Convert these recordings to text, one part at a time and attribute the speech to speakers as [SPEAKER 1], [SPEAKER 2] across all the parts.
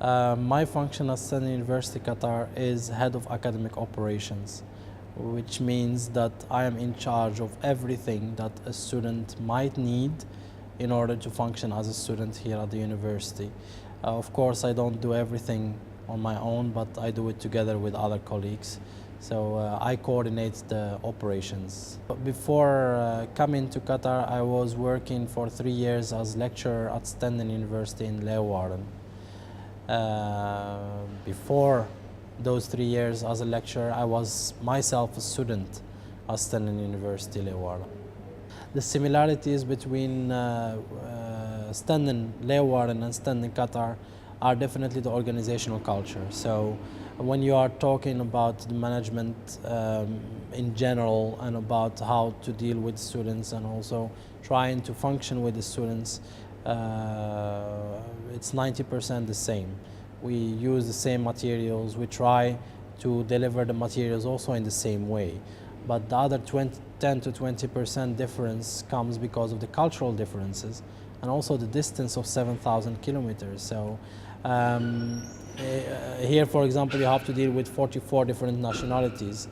[SPEAKER 1] My function at Stenden University Qatar is Head of Academic Operations, which means that I am in charge of everything that a student might need in order to function as a student here at the university. Of course, I don't do everything on my own, but I do it together with other colleagues. So I coordinate the operations. Before coming to Qatar, I was working for 3 years as lecturer at Stenden University in Leeuwarden. Before those 3 years as a lecturer, I was myself a student at Stenden University, Leeuwarden. The similarities between Stenden Leeuwarden and Stenden Qatar are definitely the organizational culture. So when you are talking about the management in general and about how to deal with students and also trying to function with the students, it's 90% the same. We use the same materials, we try to deliver the materials also in the same way. But the other 10 to 20% difference comes because of the cultural differences and also the distance of 7,000 kilometers. So here, for example, you have to deal with 44 different nationalities.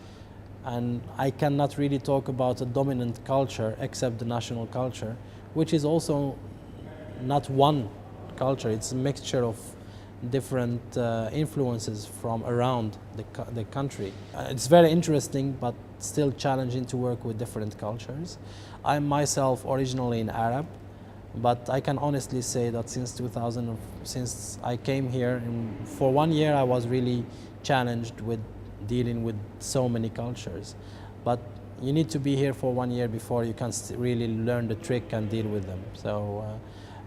[SPEAKER 1] And I cannot really talk about a dominant culture except the national culture, which is also not one culture. It's a mixture of different influences from around the country. It's very interesting, but still challenging to work with different cultures. I'm myself originally an Arab, but I can honestly say that since I came here, and for 1 year I was really challenged with dealing with so many cultures. But you need to be here for 1 year before you can really learn the trick and deal with them. So,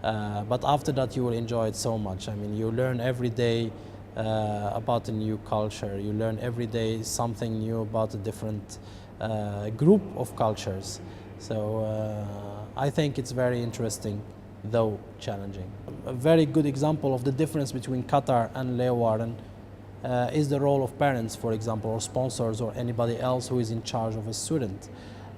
[SPEAKER 1] but after that you will enjoy it so much. I mean, you learn every day about a new culture. You learn every day something new about a different group of cultures. So I think it's very interesting, though challenging. A very good example of the difference between Qatar and Leeuwarden is the role of parents, for example, or sponsors, or anybody else who is in charge of a student.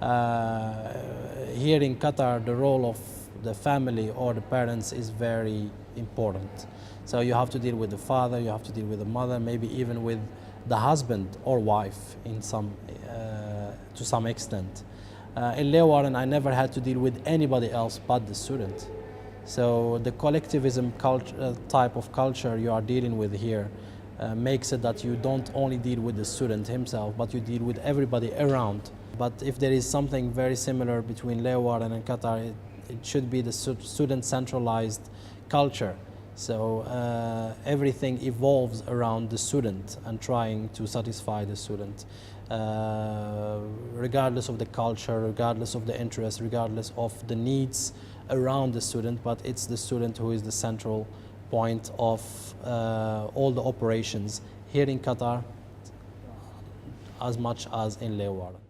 [SPEAKER 1] Here in Qatar, the role of the family or the parents is very important. So you have to deal with the father, you have to deal with the mother, maybe even with the husband or wife to some extent. In Leeuwarden, I never had to deal with anybody else but the student. So the collectivism type of culture you are dealing with here makes it that you don't only deal with the student himself, but you deal with everybody around. But if there is something very similar between Leeuwarden and Qatar, it should be the student centralized culture. So everything evolves around the student and trying to satisfy the student, regardless of the culture, regardless of the interests, regardless of the needs around the student, but it's the student who is the central point of all the operations here in Qatar as much as in Leeuwarden.